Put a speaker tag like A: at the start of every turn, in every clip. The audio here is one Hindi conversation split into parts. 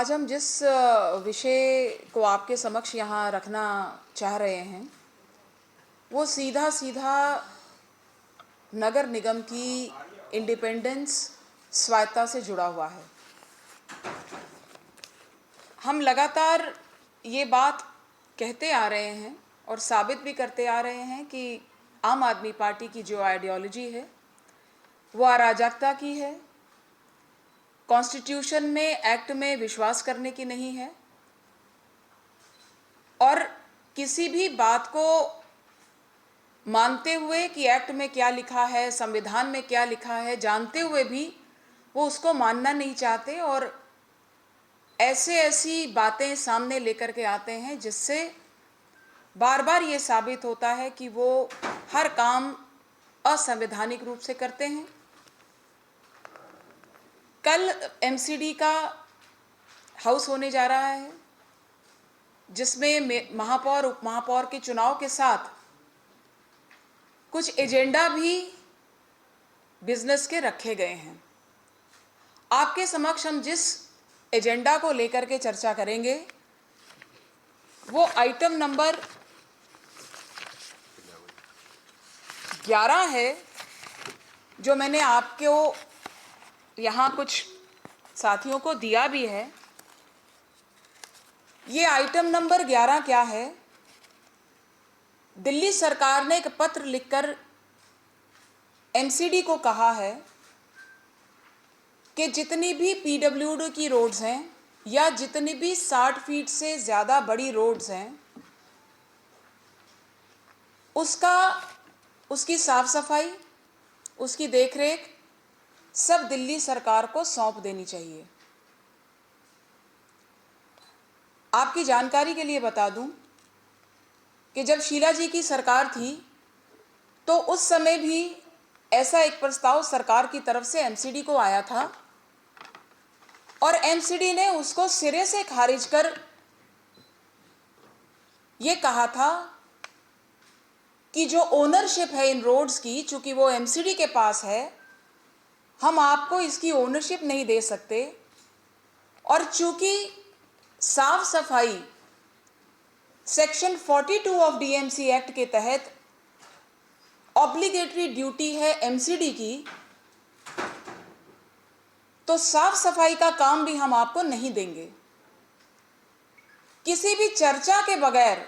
A: आज हम जिस विषय को आपके समक्ष यहाँ रखना चाह रहे हैं वो सीधा सीधा नगर निगम की इंडिपेंडेंस, स्वायत्तता से जुड़ा हुआ है। हम लगातार ये बात कहते आ रहे हैं और साबित भी करते आ रहे हैं कि आम आदमी पार्टी की जो आइडियोलॉजी है वो अराजकता की है, कॉन्स्टिट्यूशन में, एक्ट में विश्वास करने की नहीं है और किसी भी बात को मानते हुए कि एक्ट में क्या लिखा है, संविधान में क्या लिखा है, जानते हुए भी वो उसको मानना नहीं चाहते और ऐसी बातें सामने लेकर के आते हैं जिससे बार बार ये साबित होता है कि वो हर काम असंवैधानिक रूप से करते हैं। कल एमसीडी का हाउस होने जा रहा है जिसमें महापौर, उप महापौर के चुनाव के साथ कुछ एजेंडा भी बिजनेस के रखे गए हैं। आपके समक्ष हम जिस एजेंडा को लेकर के चर्चा करेंगे वो आइटम नंबर 11 है, जो मैंने आपको यहाँ कुछ साथियों को दिया भी है। ये आइटम नंबर 11 क्या है? दिल्ली सरकार ने एक पत्र लिखकर एमसीडी को कहा है कि जितनी भी पीडब्ल्यूडी की रोड्स हैं या जितनी भी 60 फीट से ज़्यादा बड़ी रोड्स हैं उसकी साफ सफाई, उसकी देखरेख सब दिल्ली सरकार को सौंप देनी चाहिए। आपकी जानकारी के लिए बता दूं कि जब शीला जी की सरकार थी तो उस समय भी ऐसा एक प्रस्ताव सरकार की तरफ से एमसीडी को आया था और एमसीडी ने उसको सिरे से खारिज कर ये कहा था कि जो ओनरशिप है इन रोड्स की, चूंकि वो एमसीडी के पास है, हम आपको इसकी ओनरशिप नहीं दे सकते और चूंकि साफ सफाई सेक्शन 42 ऑफ डीएमसी एक्ट के तहत ऑब्लिगेटरी ड्यूटी है एमसीडी की, तो साफ सफाई का काम भी हम आपको नहीं देंगे। किसी भी चर्चा के बगैर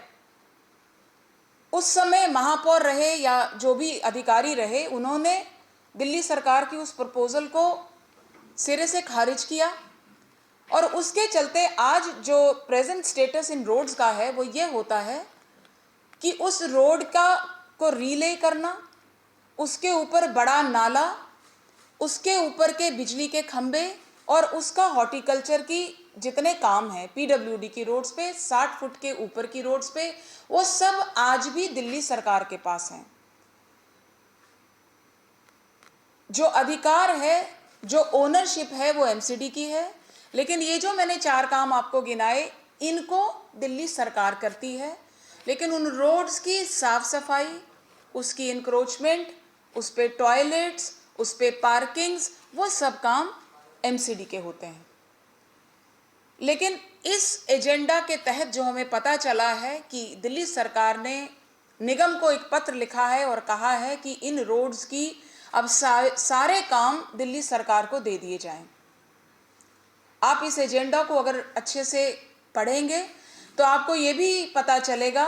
A: उस समय महापौर रहे या जो भी अधिकारी रहे, उन्होंने दिल्ली सरकार की उस प्रपोजल को सिरे से खारिज किया और उसके चलते आज जो प्रेजेंट स्टेटस इन रोड्स का है वो ये होता है कि उस रोड को रीले करना, उसके ऊपर बड़ा नाला, उसके ऊपर के बिजली के खंभे और उसका हॉर्टिकल्चर की जितने काम हैं पीडब्ल्यूडी की रोड्स पे, 60 फुट के ऊपर की रोड्स पे, वो सब आज भी दिल्ली सरकार के पास हैं। जो अधिकार है, जो ओनरशिप है वो एमसीडी की है, लेकिन ये जो मैंने 4 काम आपको गिनाए इनको दिल्ली सरकार करती है, लेकिन उन रोड्स की साफ सफाई, उसकी इंक्रोचमेंट, उस पे टॉयलेट्स, उस पे पार्किंग्स, वो सब काम एमसीडी के होते हैं। लेकिन इस एजेंडा के तहत जो हमें पता चला है कि दिल्ली सरकार ने निगम को एक पत्र लिखा है और कहा है कि इन रोड्स की अब सारे काम दिल्ली सरकार को दे दिए जाएं। आप इस एजेंडा को अगर अच्छे से पढ़ेंगे तो आपको ये भी पता चलेगा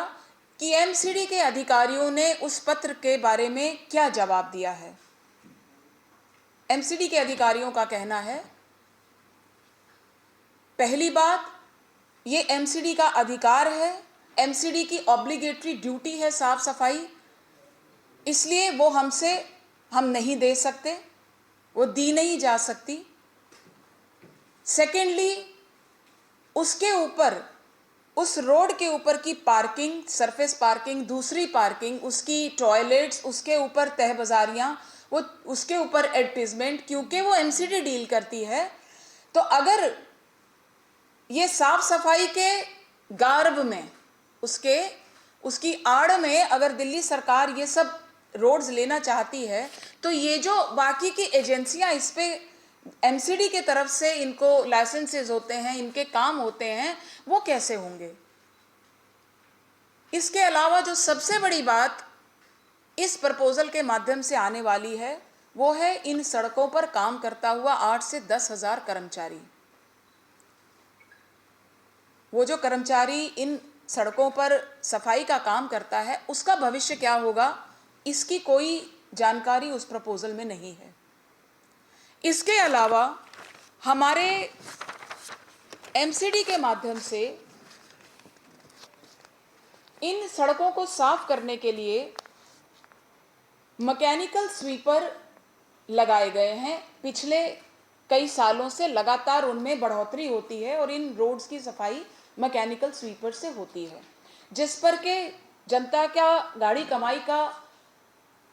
A: कि एमसीडी के अधिकारियों ने उस पत्र के बारे में क्या जवाब दिया है। एमसीडी के अधिकारियों का कहना है, पहली बात, ये एमसीडी का अधिकार है, एमसीडी की ऑब्लिगेटरी ड्यूटी है साफ सफाई, इसलिए वो हम नहीं दे सकते, वो दी नहीं जा सकती। सेकेंडली, उसके ऊपर, उस रोड के ऊपर की पार्किंग, सरफेस पार्किंग, दूसरी पार्किंग, उसकी टॉयलेट्स, उसके ऊपर तहबाजारियाँ, वो उसके ऊपर एडवर्टीजमेंट, क्योंकि वो एमसीडी डील करती है, तो अगर ये साफ सफाई के गार्ब में, उसकी आड़ में अगर दिल्ली सरकार ये सब रोड्स लेना चाहती है तो ये जो बाकी की एजेंसियां इस पे एमसीडी के तरफ से इनको लाइसेंसेस होते हैं, इनके काम होते हैं, वो कैसे होंगे? इसके अलावा जो सबसे बड़ी बात इस प्रपोजल के माध्यम से आने वाली है वो है इन सड़कों पर काम करता हुआ 8 से 10 हजार कर्मचारी। वो जो कर्मचारी इन सड़कों पर सफाई का काम करता है उसका भविष्य क्या होगा, इसकी कोई जानकारी उस प्रपोजल में नहीं है। इसके अलावा हमारे एमसीडी के माध्यम से इन सड़कों को साफ करने के लिए मैकेनिकल स्वीपर लगाए गए हैं। पिछले कई सालों से लगातार उनमें बढ़ोतरी होती है और इन रोड्स की सफाई मैकेनिकल स्वीपर से होती है, जिस पर के जनता का गाड़ी कमाई का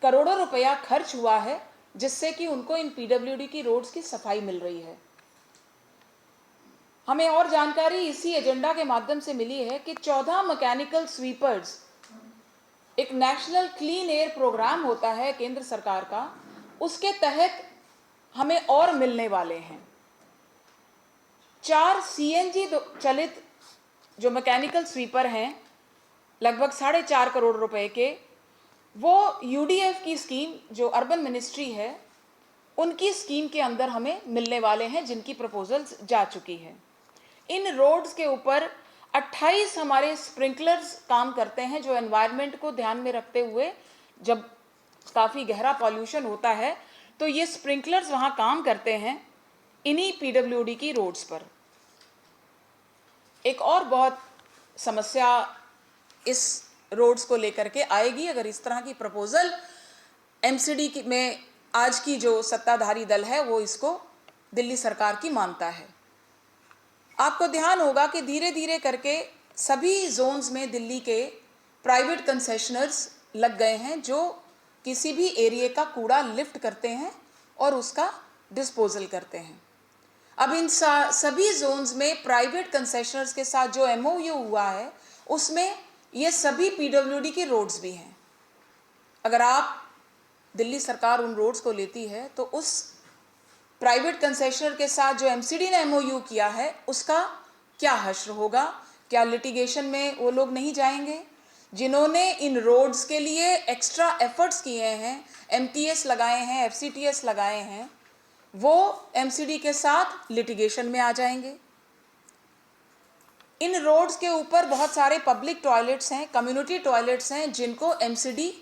A: करोड़ों रुपया खर्च हुआ है, जिससे कि उनको इन पीडब्ल्यूडी की रोड्स की सफाई मिल रही है। हमें और जानकारी इसी एजेंडा के माध्यम से मिली है कि 14 मैकेनिकल स्वीपर्स, एक नेशनल क्लीन एयर प्रोग्राम होता है केंद्र सरकार का, उसके तहत हमें और मिलने वाले हैं। 4 सीएनजी चलित जो मैकेनिकल स्वीपर हैं, लगभग 4.5 करोड़ रुपए के, वो यूडीएफ की स्कीम जो अर्बन मिनिस्ट्री है उनकी स्कीम के अंदर हमें मिलने वाले हैं, जिनकी प्रपोजल्स जा चुकी है। इन रोड्स के ऊपर 28 हमारे स्प्रिंकलर्स काम करते हैं, जो एनवायरनमेंट को ध्यान में रखते हुए, जब काफ़ी गहरा पॉल्यूशन होता है तो ये स्प्रिंकलर्स वहाँ काम करते हैं इन्हीं पीडब्ल्यूडी की रोड्स पर। एक और बहुत समस्या इस रोड्स को लेकर के आएगी अगर इस तरह की प्रपोजल एमसीडी में आज की जो सत्ताधारी दल है वो इसको दिल्ली सरकार की मानता है। आपको ध्यान होगा कि धीरे धीरे करके सभी जोन्स में दिल्ली के प्राइवेट कंसेशनर्स लग गए हैं, जो किसी भी एरिया का कूड़ा लिफ्ट करते हैं और उसका डिस्पोजल करते हैं। अब इन सभी जोन्स में प्राइवेट कंसेशनर्स के साथ जो एमओयू हुआ है उसमें ये सभी पीडब्ल्यूडी की रोड्स भी हैं। अगर आप दिल्ली सरकार उन रोड्स को लेती है तो उस प्राइवेट कंसेशनर के साथ जो एमसीडी ने एमओयू किया है उसका क्या हश्र होगा? क्या लिटिगेशन में वो लोग नहीं जाएंगे? जिन्होंने इन रोड्स के लिए एक्स्ट्रा एफर्ट्स किए हैं, एमटीएस लगाए हैं, एफसीटीएस लगाए हैं, वो एमसीडी के साथ लिटिगेशन में आ जाएंगे। इन रोड्स के ऊपर बहुत सारे पब्लिक टॉयलेट्स हैं, कम्युनिटी टॉयलेट्स हैं, जिनको एमसीडी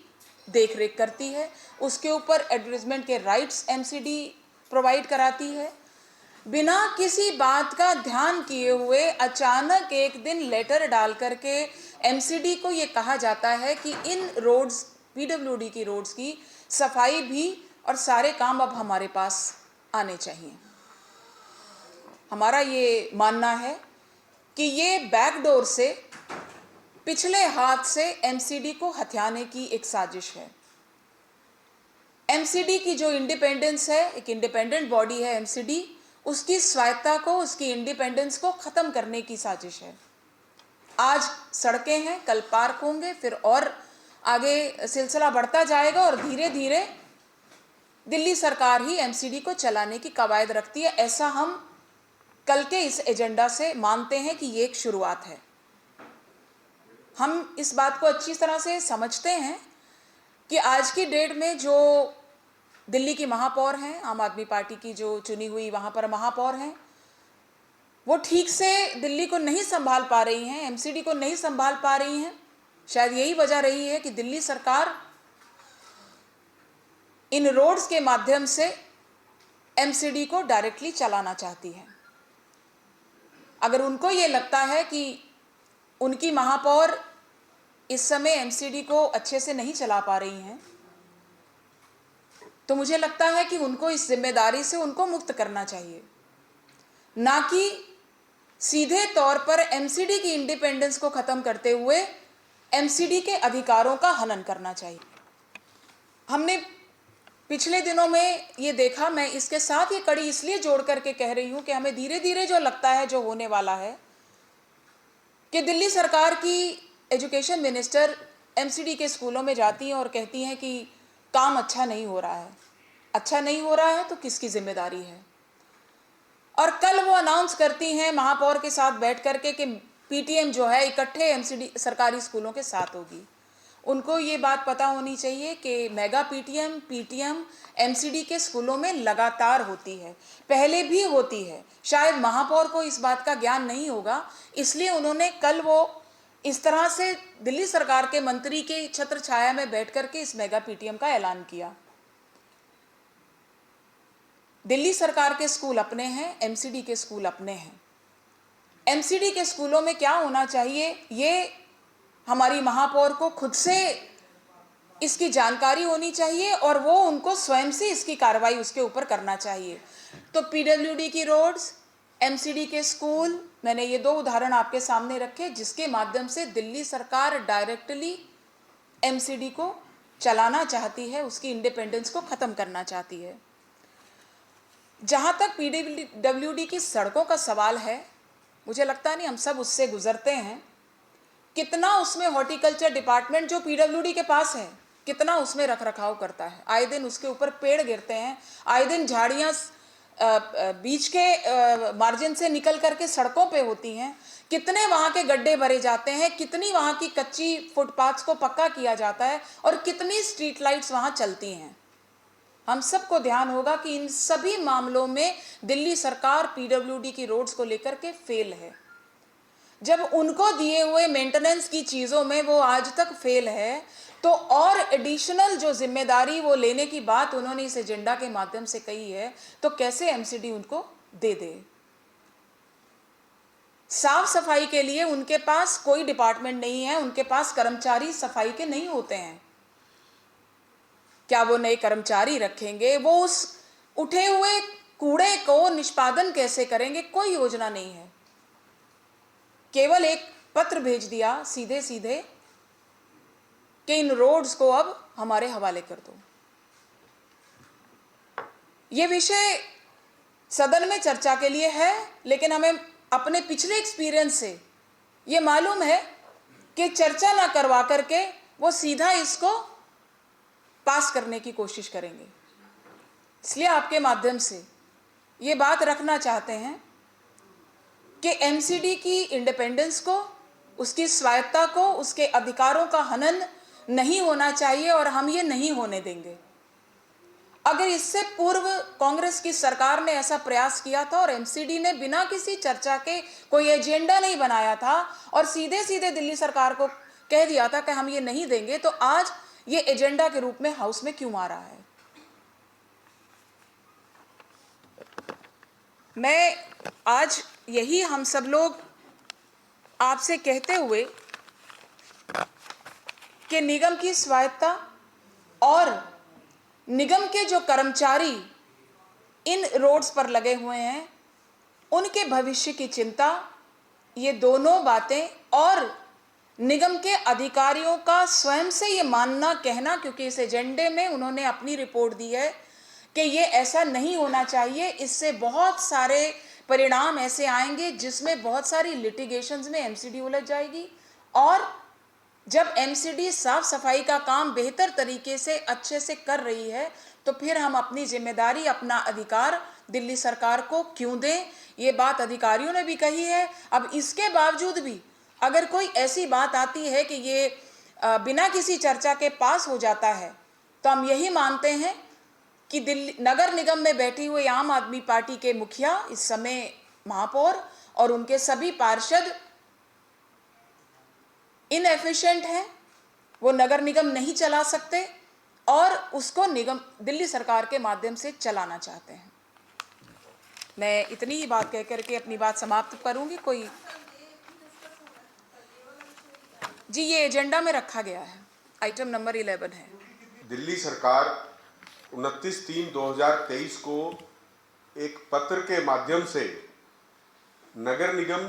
A: देख रेख करती है। उसके ऊपर एडवर्टाइजमेंट के राइट्स एमसीडी प्रोवाइड कराती है। बिना किसी बात का ध्यान किए हुए अचानक एक दिन लेटर डाल करके एमसीडी को ये कहा जाता है कि इन रोड्स, पीडब्ल्यूडी की रोड्स की सफाई भी और सारे काम अब हमारे पास आने चाहिए। हमारा ये मानना है कि ये बैकडोर से, पिछले हाथ से एमसीडी को हथियाने की एक साजिश है। एमसीडी की जो इंडिपेंडेंस है, एक इंडिपेंडेंट बॉडी है एमसीडी, उसकी स्वायत्ता को, उसकी इंडिपेंडेंस को खत्म करने की साजिश है। आज सड़कें हैं, कल पार्क होंगे, फिर और आगे सिलसिला बढ़ता जाएगा और धीरे धीरे दिल्ली सरकार ही एमसीडी को चलाने की कवायद रखती है। ऐसा हम कल के इस एजेंडा से मानते हैं कि ये एक शुरुआत है। हम इस बात को अच्छी तरह से समझते हैं कि आज की डेट में जो दिल्ली की महापौर हैं, आम आदमी पार्टी की जो चुनी हुई वहाँ पर महापौर हैं, वो ठीक से दिल्ली को नहीं संभाल पा रही हैं, एमसीडी को नहीं संभाल पा रही हैं। शायद यही वजह रही है कि दिल्ली सरकार इन रोड्स के माध्यम से एमसीडी को डायरेक्टली चलाना चाहती है। अगर उनको ये लगता है कि उनकी महापौर इस समय एमसीडी को अच्छे से नहीं चला पा रही हैं, तो मुझे लगता है कि उनको इस जिम्मेदारी से उनको मुक्त करना चाहिए, ना कि सीधे तौर पर एमसीडी की इंडिपेंडेंस को खत्म करते हुए एमसीडी के अधिकारों का हनन करना चाहिए। हमने पिछले दिनों में ये देखा, मैं इसके साथ ये कड़ी इसलिए जोड़ करके कह रही हूँ कि हमें धीरे धीरे जो लगता है, जो होने वाला है, कि दिल्ली सरकार की एजुकेशन मिनिस्टर एमसीडी के स्कूलों में जाती हैं और कहती हैं कि काम अच्छा नहीं हो रहा है। अच्छा नहीं हो रहा है तो किसकी जिम्मेदारी है? और कल वो अनाउंस करती हैं महापौर के साथ बैठ करके कि पीटीएम जो है इकट्ठे एमसीडी सरकारी स्कूलों के साथ होगी। उनको ये बात पता होनी चाहिए कि मेगा पीटीएम एमसीडी के स्कूलों में लगातार होती है, पहले भी होती है। शायद महापौर को इस बात का ज्ञान नहीं होगा, इसलिए उन्होंने कल वो इस तरह से दिल्ली सरकार के मंत्री के छत्र छाया में बैठ करके इस मेगा पीटीएम का ऐलान किया। दिल्ली सरकार के स्कूल अपने हैं, एमसीडी के स्कूल अपने हैं। एमसीडी के स्कूलों में क्या होना चाहिए, ये हमारी महापौर को खुद से इसकी जानकारी होनी चाहिए और वो उनको स्वयं से इसकी कार्रवाई उसके ऊपर करना चाहिए। तो पीडब्ल्यूडी की रोड्स, एमसीडी के स्कूल, मैंने ये दो उदाहरण आपके सामने रखे जिसके माध्यम से दिल्ली सरकार डायरेक्टली एमसीडी को चलाना चाहती है, उसकी इंडिपेंडेंस को खत्म करना चाहती है। जहाँ तक पीडब्ल्यूडी की सड़कों का सवाल है, मुझे लगता नहीं, हम सब उससे गुजरते हैं। कितना उसमें हॉर्टिकल्चर डिपार्टमेंट जो पीडब्ल्यूडी के पास है, कितना उसमें रख रखाव करता है। आए दिन उसके ऊपर पेड़ गिरते हैं, आए दिन झाड़ियाँ बीच के मार्जिन से निकल करके सड़कों पे होती हैं। कितने वहाँ के गड्ढे भरे जाते हैं, कितनी वहाँ की कच्ची फुटपाथ्स को पक्का किया जाता है और कितनी स्ट्रीट लाइट्स वहाँ चलती हैं। हम सबको ध्यान होगा कि इन सभी मामलों में दिल्ली सरकार पीडब्ल्यूडी की रोड्स को लेकर के फेल है। जब उनको दिए हुए मेंटेनेंस की चीज़ों में वो आज तक फेल है, तो और एडिशनल जो जिम्मेदारी वो लेने की बात उन्होंने इस एजेंडा के माध्यम से कही है, तो कैसे एमसीडी उनको दे दे। साफ सफाई के लिए उनके पास कोई डिपार्टमेंट नहीं है, उनके पास कर्मचारी सफाई के नहीं होते हैं। क्या वो नए कर्मचारी रखेंगे? वो उस उठे हुए कूड़े को निष्पादन कैसे करेंगे? कोई योजना नहीं है। केवल एक पत्र भेज दिया सीधे सीधे कि इन रोड्स को अब हमारे हवाले कर दो। ये विषय सदन में चर्चा के लिए है, लेकिन हमें अपने पिछले एक्सपीरियंस से ये मालूम है कि चर्चा ना करवा करके वो सीधा इसको पास करने की कोशिश करेंगे। इसलिए आपके माध्यम से ये बात रखना चाहते हैं कि एमसीडी की इंडिपेंडेंस को, उसकी स्वायत्ता को, उसके अधिकारों का हनन नहीं होना चाहिए और हम ये नहीं होने देंगे। अगर इससे पूर्व कांग्रेस की सरकार ने ऐसा प्रयास किया था और एमसीडी ने बिना किसी चर्चा के कोई एजेंडा नहीं बनाया था और सीधे सीधे दिल्ली सरकार को कह दिया था कि हम ये नहीं देंगे, तो आज ये एजेंडा के रूप में हाउस में क्यों आ रहा है? मैं आज यही हम सब लोग आपसे कहते हुए कि निगम की स्वायत्ता और निगम के जो कर्मचारी इन रोड्स पर लगे हुए हैं, उनके भविष्य की चिंता, ये दोनों बातें, और निगम के अधिकारियों का स्वयं से ये मानना, कहना, क्योंकि इस एजेंडे में उन्होंने अपनी रिपोर्ट दी है कि ये ऐसा नहीं होना चाहिए, इससे बहुत सारे परिणाम ऐसे आएंगे जिसमें बहुत सारी लिटिगेशंस में एमसीडी उलझ जाएगी। और जब एमसीडी साफ सफाई का काम बेहतर तरीके से अच्छे से कर रही है, तो फिर हम अपनी जिम्मेदारी, अपना अधिकार दिल्ली सरकार को क्यों दें? ये बात अधिकारियों ने भी कही है। अब इसके बावजूद भी अगर कोई ऐसी बात आती है कि ये बिना किसी चर्चा के पास हो जाता है, तो हम यही मानते हैं कि दिल्ली नगर निगम में बैठी हुई आम आदमी पार्टी के मुखिया, इस समय महापौर, और उनके सभी पार्षद इनएफिशिएंट हैं, वो नगर निगम नहीं चला सकते और उसको निगम दिल्ली सरकार के माध्यम से चलाना चाहते हैं। मैं इतनी ही बात कह करके अपनी बात समाप्त करूंगी। कोई जी, ये एजेंडा में रखा गया है, आइटम नंबर 11 है।
B: दिल्ली सरकार 29/3/2023 को एक पत्र के माध्यम से नगर निगम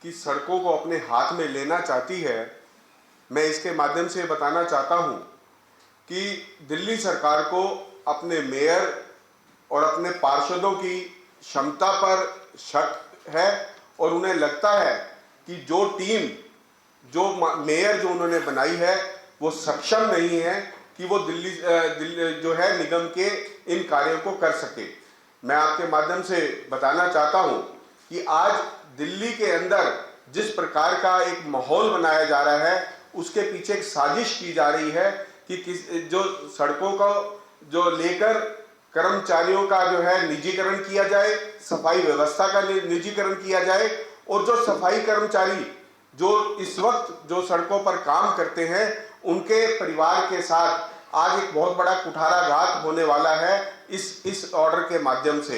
B: की सड़कों को अपने हाथ में लेना चाहती है। मैं इसके माध्यम से बताना चाहता हूं कि दिल्ली सरकार को अपने मेयर और अपने पार्षदों की क्षमता पर शक है और उन्हें लगता है कि जो टीम, जो मेयर जो उन्होंने बनाई है, वो सक्षम नहीं है कि वो दिल्ली जो है निगम के इन कार्यों को कर सके। मैं आपके माध्यम से बताना चाहता हूं कि आज दिल्ली के अंदर जिस प्रकार का एक माहौल बनाया जा रहा है, उसके पीछे एक साजिश की जा रही है कि जो सड़कों को जो लेकर कर्मचारियों का जो है निजीकरण किया जाए, सफाई व्यवस्था का निजीकरण किया जाए, और जो सफाई कर्मचारी जो इस वक्त जो सड़कों पर काम करते हैं, उनके परिवार के साथ आज एक बहुत बड़ा कुठाराघात होने वाला है इस ऑर्डर के माध्यम से।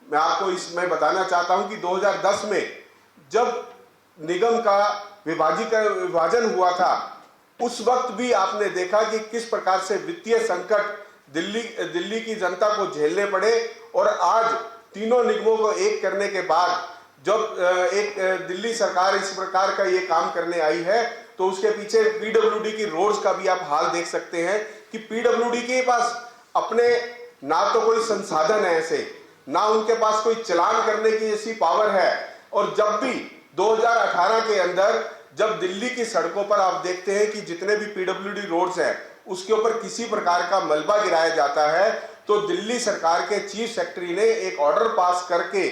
B: मैं आपको इसमें बताना चाहता हूं कि 2010 में जब निगम का विभाजन हुआ था, उस वक्त भी आपने देखा कि किस प्रकार से वित्तीय संकट दिल्ली की जनता को झेलने पड़े, और आज तीनों निगमों को एक करने के बाद जब एक दिल्ली सरकार इस प्रकार का ये काम करने आई है, तो उसके पीछे पीडब्ल्यूडी की रोड्स का भी आप हाल देख सकते हैं कि पीडब्ल्यूडी के पास अपने ना तो कोई संसाधन है ऐसे, ना उनके पास कोई चलान करने की ऐसी पावर है। और जब भी 2018 के अंदर जब दिल्ली की सड़कों पर आप देखते हैं कि जितने भी पीडब्ल्यूडी रोड्स हैं, उसके ऊपर किसी प्रकार का मलबा गिराया जाता है, तो दिल्ली सरकार के चीफ सेक्रेटरी ने एक ऑर्डर पास करके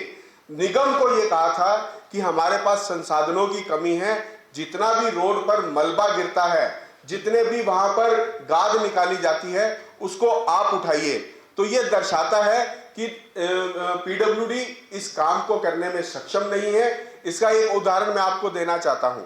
B: निगम को यह कहा था कि हमारे पास संसाधनों की कमी है, जितना भी रोड पर मलबा गिरता है, जितने भी वहां पर गाद निकाली जाती है, उसको आप उठाइए। तो यह दर्शाता है कि पीडब्ल्यूडी इस काम को करने में सक्षम नहीं है। इसका एक उदाहरण मैं आपको देना चाहता हूं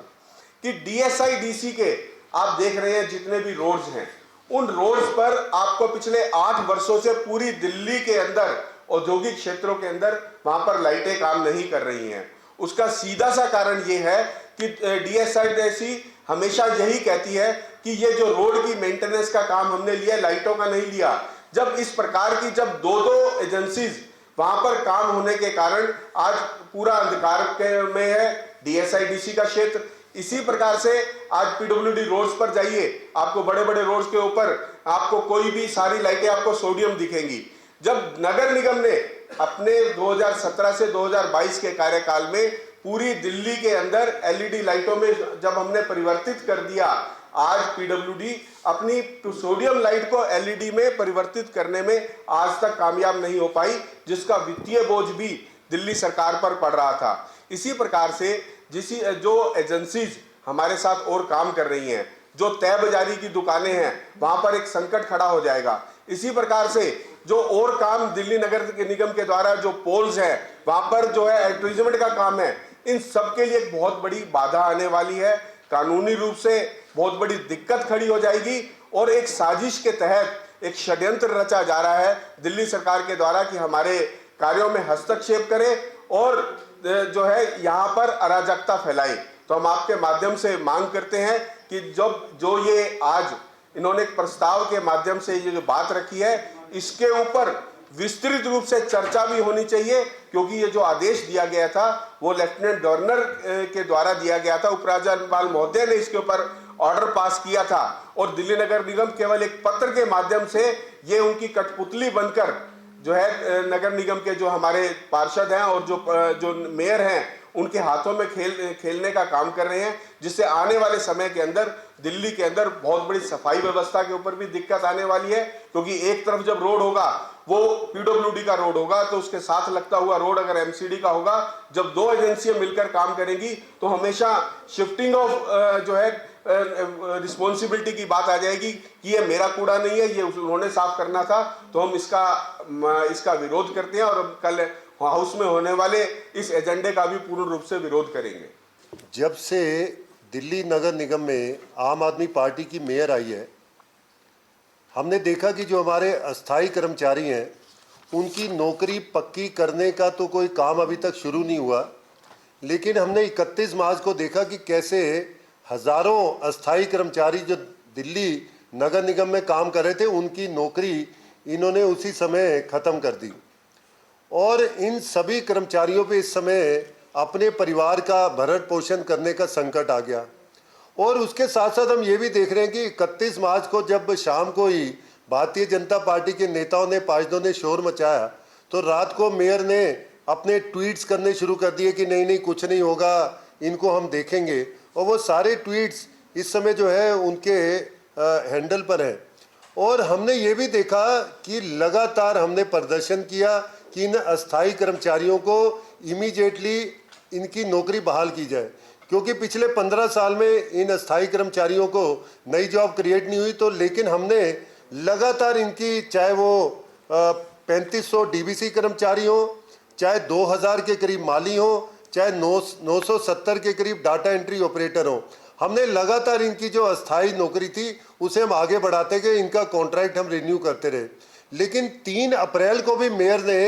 B: कि डीएसआईडीसी के आप देख रहे हैं जितने भी रोड्स हैं, उन रोड्स पर आपको पिछले 8 वर्षों से पूरी दिल्ली के अंदर औद्योगिक क्षेत्रों के अंदर वहां पर लाइटें काम नहीं कर रही हैं। उसका सीधा सा कारण यह है कि डीएसआईडीसी हमेशा यही कहती है कि ये जो रोड की मेंटेनेंस का काम हमने लिया, लाइटों का नहीं लिया। जब इस प्रकार की जब दो एजेंसीज वहां पर काम होने के कारण आज पूरा अंधकार में है डीएसआईडीसी का क्षेत्र। इसी प्रकार से आज पीडब्ल्यूडी रोड्स पर जाइए, आपको बड़े बड़े रोड्स के ऊपर आपको कोई भी सारी लाइटें आपको सोडियम दिखेंगी। जब नगर निगम ने अपने 2017 से 2022 के कार्यकाल में पूरी दिल्ली के अंदर एलईडी लाइटों में जब हमने परिवर्तित कर दिया, आज पीडब्ल्यूडी अपनी सोडियम लाइट को एलईडी में परिवर्तित करने में आज तक कामयाब नहीं हो पाई, जिसका वित्तीय बोझ भी दिल्ली सरकार पर पड़ रहा था। इसी प्रकार से जो एजेंसीज हमारे साथ और काम कर रही हैं, जो तय बाजारी की दुकानें हैं, वहां पर एक संकट खड़ा हो जाएगा। इसी प्रकार से जो और काम दिल्ली नगर निगम के द्वारा जो पोल्स हैं, वहां पर जो है एडवर्टाइजमेंट का काम है, इन सब के लिए एक बहुत बड़ी बाधा आने वाली है। कानूनी रूप से बहुत बड़ी दिक्कत खड़ी हो जाएगी, और एक साजिश के तहत एक षड्यंत्र रचा जा रहा है दिल्ली सरकार के द्वारा कि हमारे कार्यों में हस्तक्षेप करे और जो है यहाँ पर अराजकता फैलाई। तो हम आपके माध्यम से मांग करते हैं कि जो ये आज इन्होंने एक प्रस्ताव के माध्यम से ये जो बात रखी है, इसके ऊपर विस्तृत रूप से चर्चा भी होनी चाहिए, क्योंकि ये जो आदेश दिया गया था वो लेफ्टिनेंट गवर्नर के द्वारा दिया गया था। उपराज्यपाल महोदय ने इसके ऊपर ऑर्डर पास किया था, और दिल्ली नगर निगम केवल एक पत्र के माध्यम से ये उनकी कठपुतली बनकर जो है नगर निगम के जो हमारे पार्षद हैं और जो मेयर हैं, उनके हाथों में खेलने का काम कर रहे हैं, जिससे आने वाले समय के अंदर दिल्ली के अंदर बहुत बड़ी सफाई व्यवस्था के ऊपर भी दिक्कत आने वाली है। क्योंकि एक तरफ जब रोड होगा वो पीडब्ल्यूडी का रोड होगा, तो उसके साथ लगता हुआ रोड अगर एमसीडी का होगा, जब दो एजेंसियां मिलकर काम करेंगी तो हमेशा शिफ्टिंग ऑफ जो है रिस्पॉन्सिबिलिटी की बात आ जाएगी कि ये मेरा कूड़ा नहीं है, ये उन्होंने साफ करना था। तो हम इसका विरोध करते हैं, और कल हाउस में होने वाले इस एजेंडे का भी पूर्ण रूप से विरोध करेंगे।
C: जब से दिल्ली नगर निगम में आम आदमी पार्टी की मेयर आई है, हमने देखा कि जो हमारे अस्थाई कर्मचारी हैं, उनकी नौकरी पक्की करने का तो कोई काम अभी तक शुरू नहीं हुआ। लेकिन हमने 31 मार्च को देखा कि कैसे हज़ारों अस्थाई कर्मचारी जो दिल्ली नगर निगम में काम कर रहे थे, उनकी नौकरी इन्होंने उसी समय ख़त्म कर दी। और इन सभी कर्मचारियों पे इस समय अपने परिवार का भरण पोषण करने का संकट आ गया। और उसके साथ साथ हम ये भी देख रहे हैं कि 31 मार्च को जब शाम को ही भारतीय जनता पार्टी के नेताओं ने, पार्षदों ने शोर मचाया, तो रात को मेयर ने अपने ट्वीट्स करने शुरू कर दिए कि नहीं नहीं कुछ नहीं होगा, इनको हम देखेंगे। और वो सारे ट्वीट्स इस समय जो है उनके हैंडल पर हैं। और हमने ये भी देखा कि लगातार हमने प्रदर्शन किया कि इन अस्थाई कर्मचारियों को इमीडिएटली इनकी नौकरी बहाल की जाए, क्योंकि पिछले 15 साल में इन अस्थाई कर्मचारियों को नई जॉब क्रिएट नहीं हुई। तो लेकिन हमने लगातार इनकी, चाहे वो 3500 डीबीसी कर्मचारी हो, चाहे 2000 के करीब माली हो, चाहे 970 के करीब डाटा एंट्री ऑपरेटर हो, हमने लगातार इनकी जो अस्थाई नौकरी थी उसे हम आगे बढ़ाते गए, इनका कॉन्ट्रैक्ट हम रिन्यू करते रहे। लेकिन 3 अप्रैल को भी मेयर ने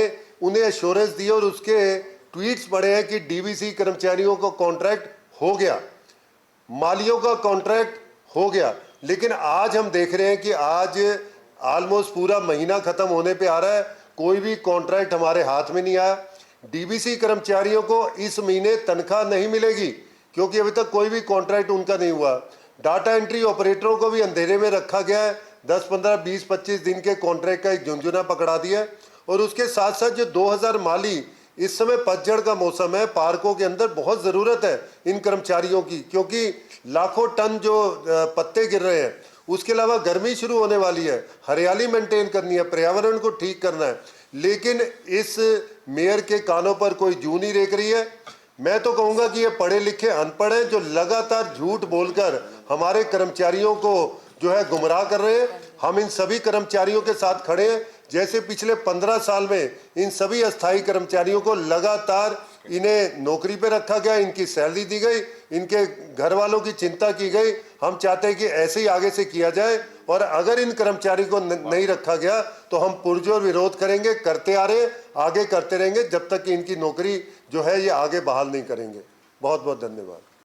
C: उन्हें एश्योरेंस दी और उसके ट्वीट्स पड़े हैं कि डीबीसी कर्मचारियों का कॉन्ट्रैक्ट हो गया, मालियों का कॉन्ट्रैक्ट हो गया। लेकिन आज हम देख रहे हैं कि आज ऑलमोस्ट पूरा महीना खत्म होने पे आ रहा है, कोई भी कॉन्ट्रैक्ट हमारे हाथ में नहीं आया। डीबीसी कर्मचारियों को इस महीने तनख्वाह नहीं मिलेगी, क्योंकि अभी तक कोई भी कॉन्ट्रैक्ट उनका नहीं हुआ। डाटा एंट्री ऑपरेटरों को भी अंधेरे में रखा गया है, 10, 15, 20, 25 दिन के कॉन्ट्रैक्ट का एक झुंझुना पकड़ा दिया है। और उसके साथ साथ जो 2000 माली, इस समय पतझड़ का मौसम है, पार्कों के अंदर बहुत ज़रूरत है इन कर्मचारियों की, क्योंकि लाखों टन जो पत्ते गिर रहे हैं, उसके अलावा गर्मी शुरू होने वाली है, हरियाली मेंटेन करनी है, पर्यावरण को ठीक करना है। लेकिन इस मेयर के कानों पर कोई जूं नहीं रेंग रही है। मैं तो कहूँगा कि ये पढ़े लिखे अनपढ़ हैं, जो लगातार झूठ बोलकर हमारे कर्मचारियों को जो है गुमराह कर रहे हैं। हम इन सभी कर्मचारियों के साथ खड़े हैं। जैसे पिछले 15 साल में इन सभी अस्थाई कर्मचारियों को लगातार इन्हें नौकरी पे रखा गया, इनकी सैलरी दी गई, इनके घर वालों की चिंता की गई। हम चाहते हैं कि ऐसे ही आगे से किया जाए, और अगर इन कर्मचारी को नहीं रखा गया तो हम पुरजोर विरोध करेंगे, करते आ रहे, आगे करते रहेंगे, जब तक कि इनकी नौकरी जो है ये आगे बहाल नहीं करेंगे। बहुत बहुत धन्यवाद।